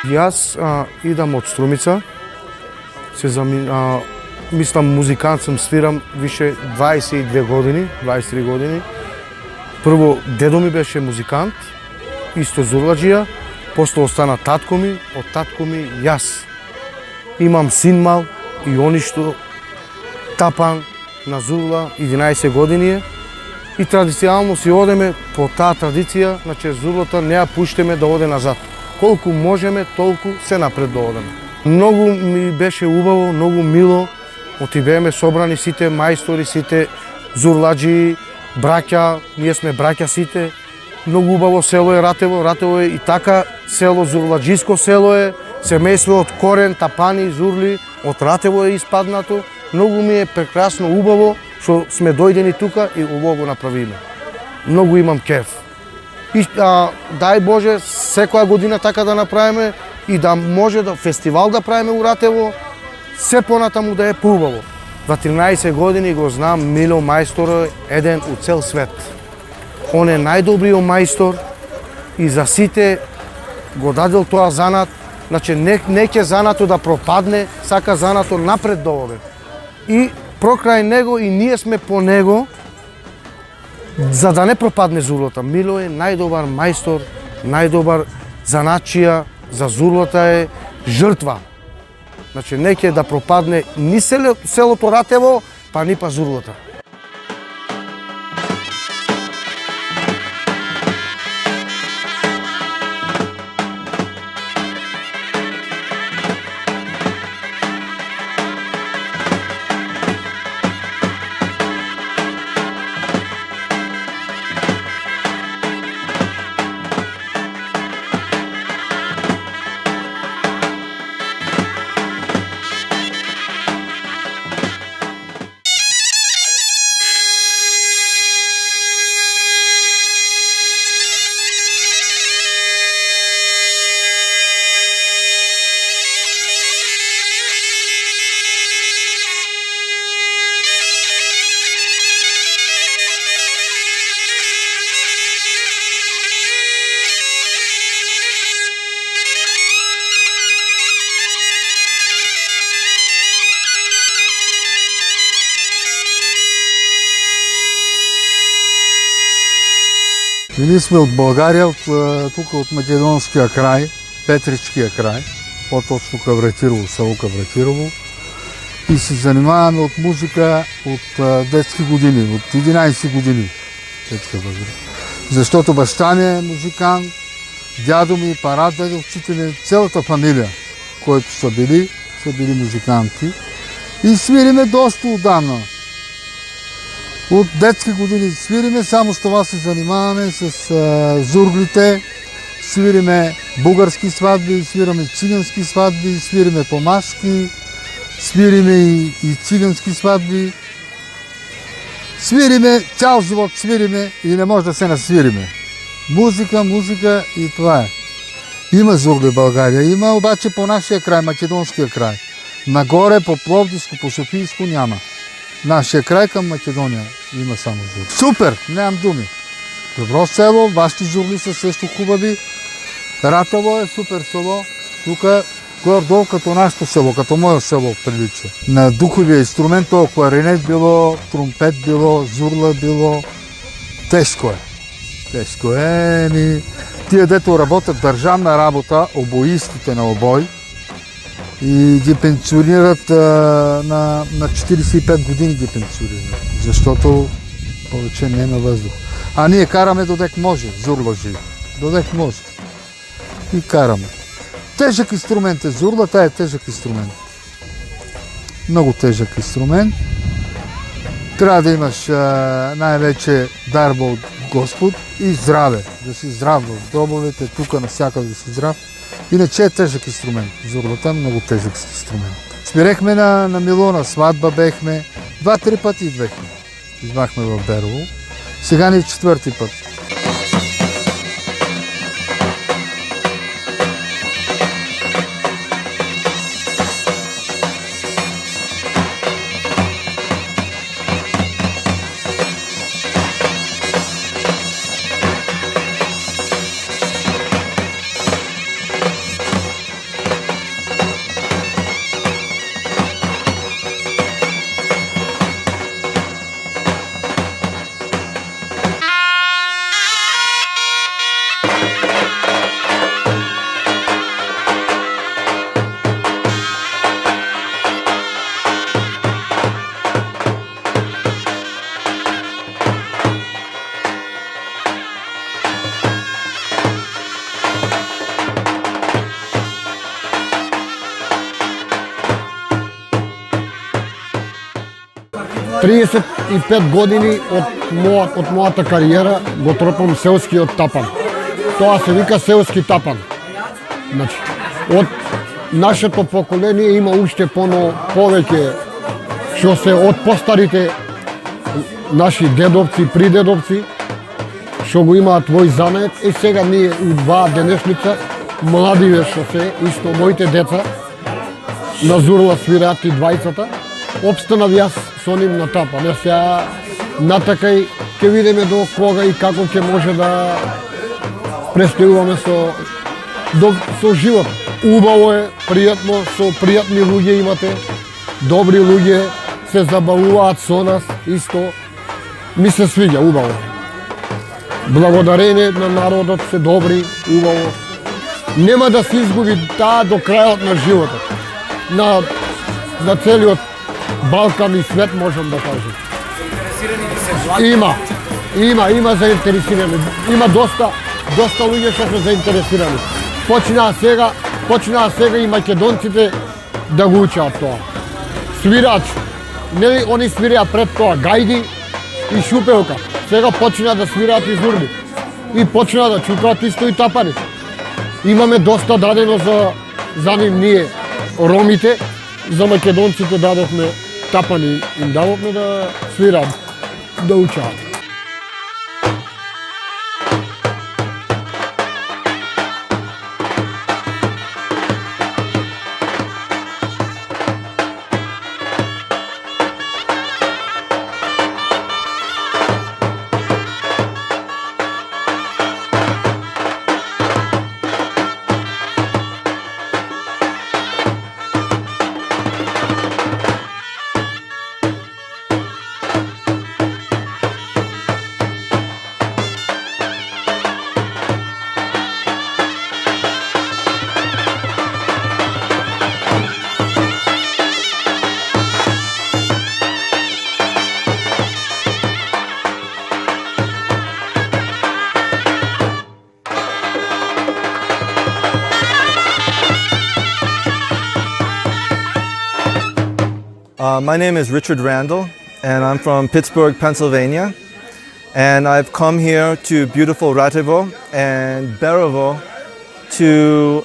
Јас идам од Струмица, мислам музикант сум, свирам више 22 години, 23 години. Прво дедо ми беше музикант, исто зурладжија, после остана татко ми, од татко ми јас. Имам син мал и он што тапан на зурла 11 години е. И традиционално си одеме по таа традиција, значи зурлата не ја пуштеме да оде назад. Колку можеме, толку се напред да одеме. Многу ми беше убаво, многу мило. Оти бееме собрани сите мајстори, сите зурладжи, браќа, ние сме браќа сите. Многу убаво село е Ратево, Ратево е и така село, зурладжиско село е, семејство од корен, тапани, зурли, од Ратево е испаднато. Многу ми е прекрасно, убаво што сме дојдени тука и ово го направиме. Многу имам кеф. И дај Боже секоја година така да направиме и да може да фестивал да правиме у Ратево, се понатаму да е поубаво. За 13 години го знам Мило мајстор, еден у цел свет. Он е најдобриот мајстор и за сите го дадел тоа занат. Значи не ќе занато да пропадне, сака занато напред да оде. И прокрај него и ние сме по него, за да не пропадне зурлата. Мило е најдобар мајстор, најдобар заначија, за зурлата е жртва. Значи не ќе да пропадне ни селото Ратево, па ни па зурлата. И ние сме от България, тук от македонския край, Петричкия край, по-точно Кавратирово, село Кавратирово. И се занимаваме от музика от детски години, от 11 години детска възраст. Защото баща ми е музикант, дядо ми, прадедовците ми, цялата фамилия, които са били музиканти. И свириме доста отдавна. От детски години свириме, само с това се занимаваме, с зурглите, свириме български сватби, свираме цигански сватби, свириме помашки, свириме и цигански сватби. Свириме, цял живот свириме и не може да се насвириме. Музика, музика и това е. Има зурли в България, има обаче по нашия край, македонския край. Нагоре, по Пловдивско, по Софийско няма. Нашия край към Македония има само зурли. Супер! Нямам думи. Добро село, вашите зурли са също хубави. Ратево е супер село. Тук горе-долу като нашето село, като мое село прилича. На духовия инструмент толкова кларинет било, тромпет било, зурла било. Тежко е. Тежко е. Тия дето работят държавна работа, обоистите на обой, и ги пенсионират на 45 години ги пенсионират, защото повече няма въздух. А ние караме додек може, зурлажи, додек може. И караме. Тежък инструмент е зурлата, е тежък инструмент. Много тежък инструмент. Трябва да имаш най-вече дарба от Господ и здраве. Да си здрав в гробовете, тук навсякъде да си здрав. Иначе е тежък инструмент. Зурлата е много тежък инструмент. Спирехме на Милона, сватба бехме. 2-3 пъти идвахме. Идвахме в Берово. Сега ни е 4-ти път. 35 години од мојата кариера го тропам селскиот тапан. Тоа се вика селски тапан. Значи, од нашето поколение има уште повеќе што се од постарите наши дедовци, придедовци, што го имаат твој занет, и сега ние у два денешница, младиве што се, исто моите деца, на Зурла свираат и двајцата, обстанав јас со ним на тапан. Сега натакај ќе видиме до кога и како ќе може да престојуваме со живот. Убаво е, пријатно, со пријатни луѓе имате, добри луѓе се забавуваат со нас, исто ми се свиѓа, убаво. Благодарение на народот се добри, убаво. Нема да се изгуби таа до крајот на животот. На целиот Балкан и свет можам да кажам. Има заинтересирани. Има доста луѓе што се заинтересирани. Почнаа сега и македонците да го учат тоа. Свирач. Нели они свираа пред тоа гајди и шупелка. Сега почнаа да свираат и зурли. И почнаа да чукаат исто и тапани. Имаме доста дадено за ним ние, ромите, за македонците дадовме тапани, им дадовме да свираат, да учаат. My name is Richard Randall, and I'm from Pittsburgh, Pennsylvania. And I've come here to beautiful Rativo and Berovo to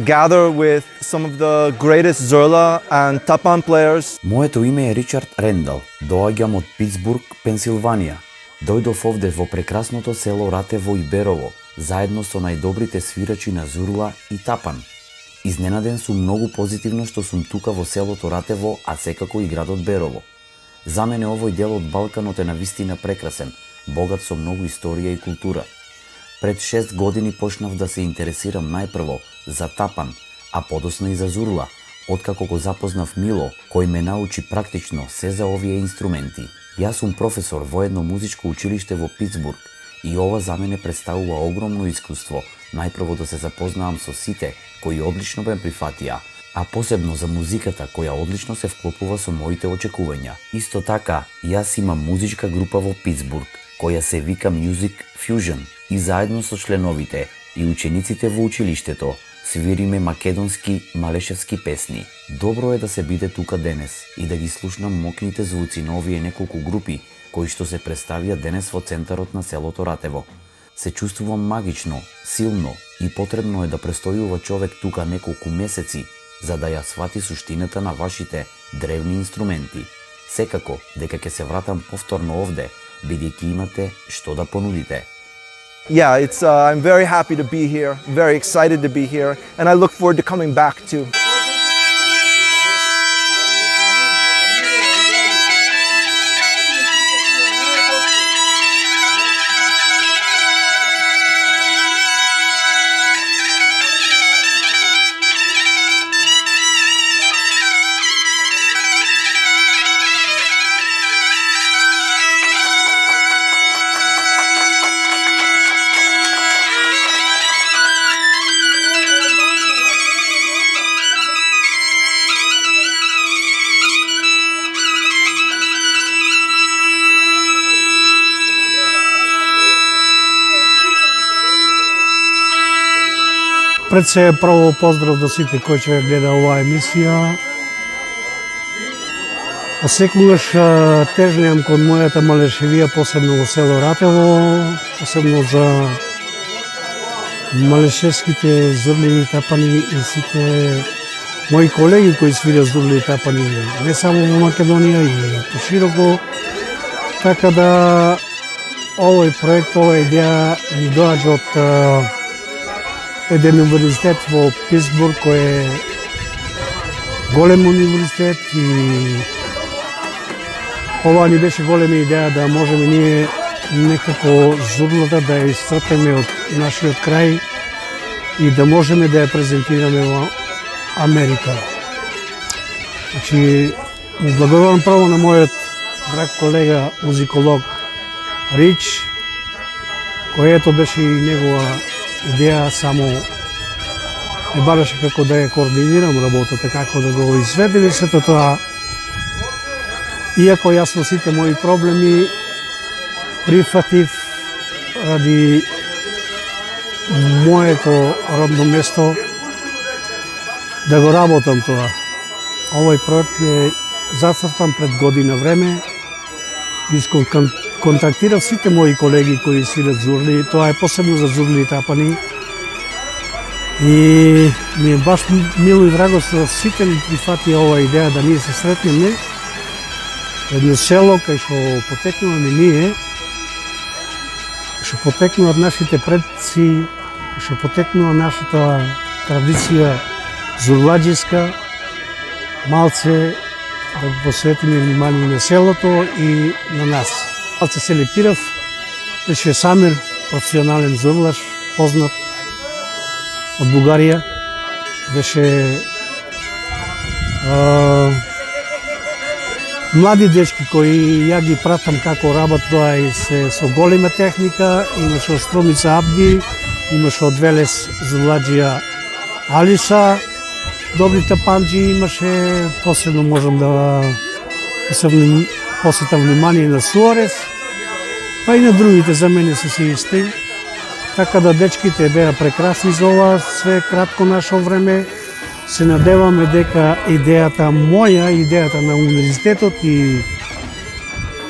gather with some of the greatest Zurla and Tapan players. Моето име е Ричард Рендал. Доаѓам од Питсбург, Пенсилванија. Дојдов овде во прекрасното село Ратево и Берово, заедно со најдобрите свирачи на Зурла и Тапан. Изненаден сум многу позитивно што сум тука во селото Ратево, а секако и градот Берово. За мене овој дел од Балканот е навистина прекрасен, богат со многу историја и култура. Пред 6 години почнав да се интересирам најпрво за Тапан, а подосна и за Зурла, откако го запознав Мило, кој ме научи практично се за овие инструменти. Јас сум професор во едно музичко училиште во Питсбург и ова за мене представува огромно искуство, најпрво да се запознавам со сите кои одлично ме прифатија, а посебно за музиката која одлично се вклопува со моите очекувања. Исто така, јас имам музичка група во Питсбург, која се вика Music Fusion, и заедно со членовите и учениците во училиштето свириме македонски малешевски песни. Добро е да се биде тука денес и да ги слушнам мокните звуци на овие неколку групи кои што се представија денес во центарот на селото Ратево. Се чувствувам магично, силно и потребно е да престојува човек тука неколку месеци за да ја свати суштината на вашите древни инструменти. Секако дека ќе се вратам повторно овде, бидејќи имате што да понудите. Yeah, I'm very happy to be here, very excited to be here, and I look forward to coming back too. Пред се прво поздрав до сите кои ќе гледа оваа емисија. Секогаш тежнеам кон мојата малешевија, посебно во село Ратево, посебно за малешевските зурли и тапани и сите мои колеги кои свират зурли и тапани не само во Македонија и пошироко. Така да овој проект, оваа идеја ни доаѓа од еден универзитет во Питсбург кој е голем универзитет и ова ни беше голема идеја да можеме ние некако зурлата да ја исцрпеме од нашиот крај и да можеме да ја презентираме во Америка. Значи, му благодарам право на мојот драг колега, музиколог Рич, кој ето беше и негова идеја, само не бараше како да ја координирам работата, како да го изведеме сето тоа. Иако јас во сите мои проблеми прифатив ради моето родно место да го работам тоа. Овој проект е зацртан пред година време. Контактирав сите мои колеги кои свират зурли, тоа е посебно за зурли и тапани. И ми е баш мило и драго со сите ми прифати оваа идеја да ние се сретнеме едно село кај што потекнуваме ние, што потекнуваат нашите предци, што потекнува нашата традиција зурладжиска, малце да го посветиме внимание на селото и на нас. Малце селектирав, беше Самир, професионален зурлаш, познат од Бугарија, беше млади дечки кои ја ги пратам како работ, тоа и се со голема техника, имаше од Струмица Абди, имаше од Велес Зурладжија Алиса, добри тапанџи имаше, посебно можам да посетам внимание на Суарес, па и на другите за мене се си исти. Така да дечките беа прекрасни за ова све кратко наше време. Се надеваме дека идејата моја, идејата на универзитетот и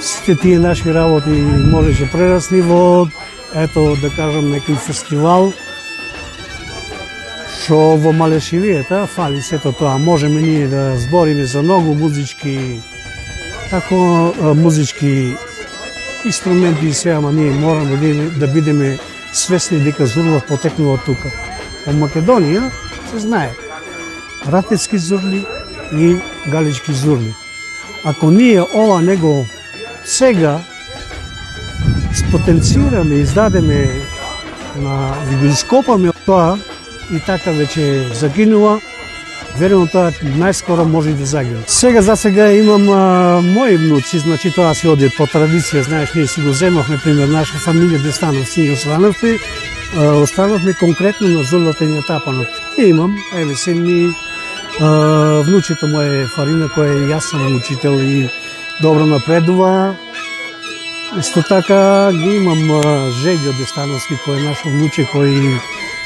сите тие наши работи можеше прерасни во, ето да кажам, некој фестивал, што во малешевијата фали сето тоа. Можеме ние да збориме за многу музички, како музички инструменти и се, ама ние мораме да бидеме свесни дека зурлот потекнува од тука. Во Македонија се знае ратевски зурли и галички зурли. Ако ние ова него сега спотенцираме, издадеме, го ископаме тоа и така веќе загинува, верувам тоа најскоро може да загине. За сега имам мои внуци, значи тоа си оди по традиција, знаеш, ние си го земавме, пример, наша фамилија Дестановци и останавме конкретно на зурлата и на тапанот. И имам, еве се ми внучето моје Фарина, која јас сум учител и добро напредува. Исто така ги имам Жеѓо Дестановски, кој е наш внуче, кој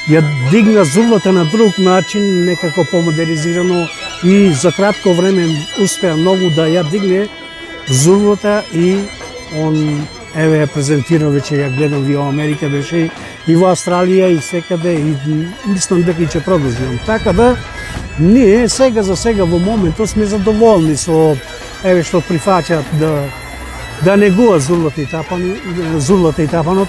ја дигна зурлата на друг начин, некако помодернизирано и за кратко време успеа многу да ја дигне зурлата и он еве ја презентира, веќе ја гледам во Америка, беше и во Австралија и секаде и мислам дека ќе продолжам. Така да ние за сега во моментот сме задоволни со еве што прифаќаат да негуваат зурлата и тапанот.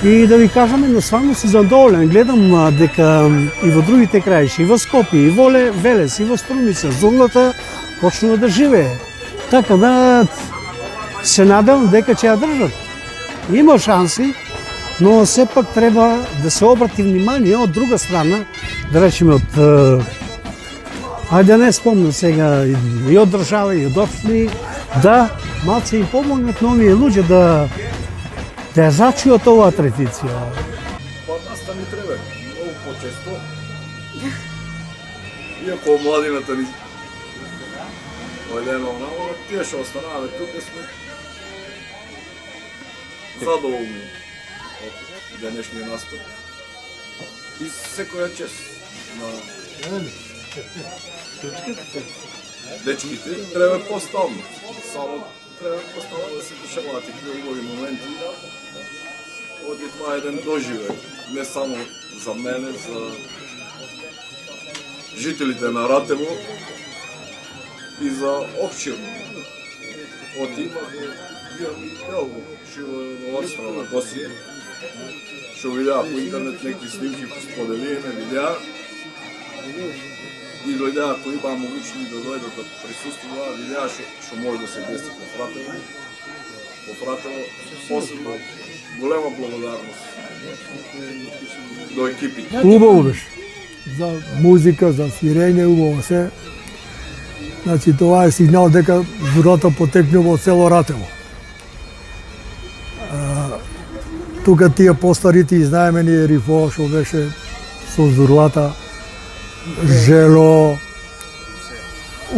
И да ви кажам, едноставно си задоволен. Гледам дека и во другите краиши, и во Скопје, и во Велес, и во Струмица, зурлата почнува да живее. Така да се надевам дека ќе ја држат. Има шанси, но сепак треба да се обрати внимание од друга страна, да речеме од ајде не спомнам сега, и од држава, и од општини, да малце им помогнат на овие луѓе да ја зачујат оваа традиција. Патаста ни треба, многу почесто. Иако младината ни олема онаму, тие што останаваме тука сме задоволни од денешниот настап. И секоја чест на Дечките треба по-стално. Само треба по-стално да се дишаваат такива убави моменти. Оди това е еден доживе. Не само за мене, за жителите на Ратево и за обширно. Оти имам и много живо от страна Косие. Што видеа по интернет некои снимки споделиме, видеа и дојдеа кои баа могучни да дојдат да присуствуваат, видеа што може да се деси во Ратево. Во Ратево посебно голема благодарност до екипите. Убаво беше. За музика, за свирење, убаво се. Значи тоа е сигнал дека зурата потекнува од село Ратево. Тука тие постарите и знаеме ние рифо што беше со зурлата, жело,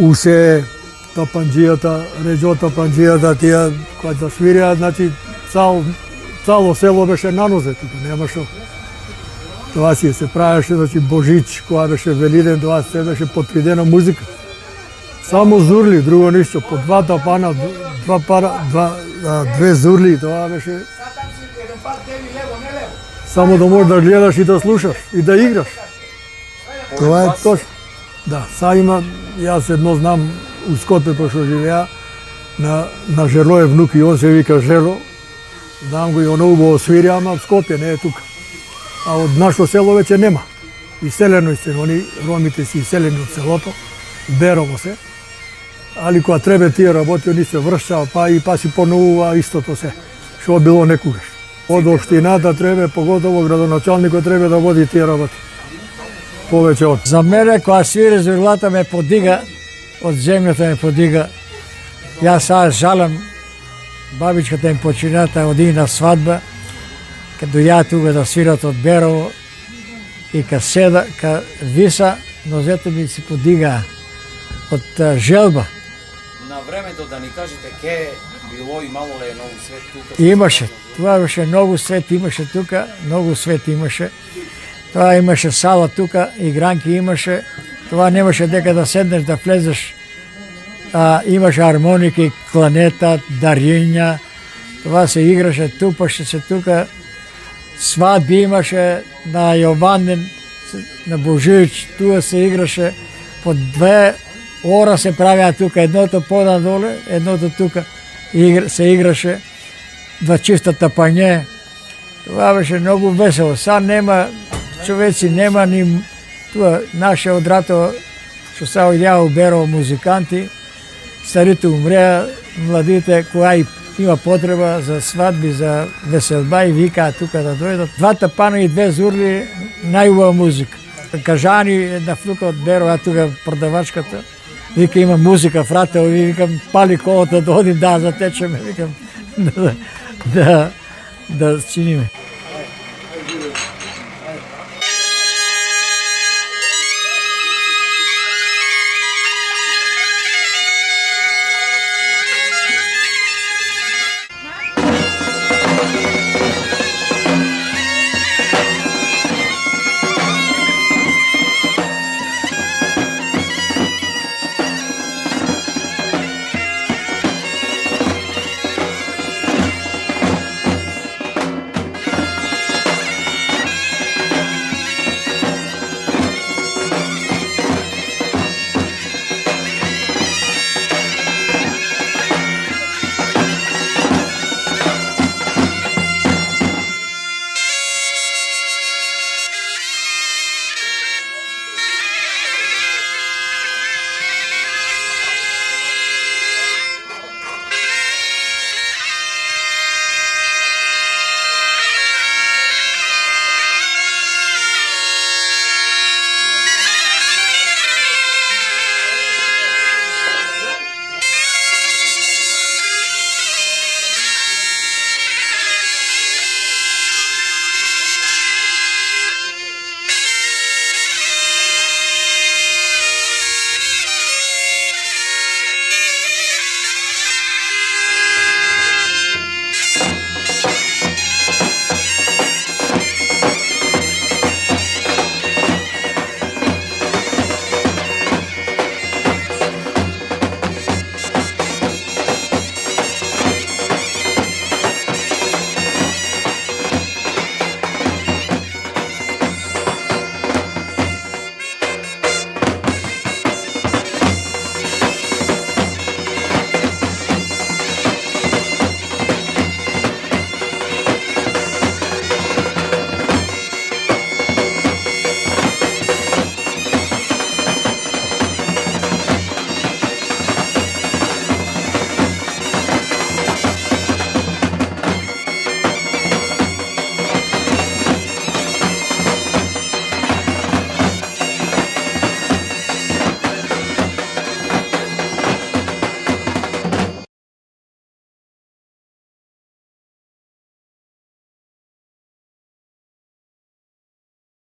усе, тапанџијата, реџо тапанџијата, тие кои да свиреа, значи цало село беше на нозе тука, нема што. Тоа си се правеше, значи Божич, кога беше Велиден, тоа се беше потридена музика. Само зурли, друго ништо, по два тапана, две зурли, тоа беше само да можеш да гледаш и да слушаш и да играш. Тоа е точно. Да, са има, јас едно знам у Скопје пошто живеа, на Жерло е внук и он се вика Жело. Знам го и оно убаво свири, ама од Скопје, не е тука. А од нашето село веќе нема. Иселено се, они ромите си иселени од селото, Берово се. Али кога треба тие работи, они се вршаа, па си поновува истото се, што било некогаш. Од општината треба, поготово градоначалникот треба да води тие работи. Повеќе од. За мене, кога свири зурлата ме подига, од земјата ме подига. Јас сега жалам, бабичката им почината оди на свадба, кога дојаа тука да свират од Берово и ка виса, нозете ми си подигаа од желба. На времето да ни кажете ке било имало ли ново свет тука? Имаше, тоа беше ново свет, имаше тука, многу свет имаше. Тоа имаше сала тука, игранки имаше. Тоа немаше дека да седнеш да влезеш. Имаше армоники, кланета, дарјења. Тоа се играше, тупаше се тука. Свадби имаше на Јованден, на Божијич, туа се играше. По 2 ора се правеа тука, едното понадоле, едното тука. Се играше 2 чифта тапање. Тоа беше многу весело. Са нема човеци, нема ни туа наше од Ратево, што се оѓаа у Берово музиканти. Старите умреа, младите која има потреба за свадби, за веселба и викаат тука да дојдат. 2 тапана и 2 зурли, најубава музика. Кажани, една флука од Берово, тука продавачката, вика има музика в Ратево, викам пали колата да одим да затечеме, викам да чиниме.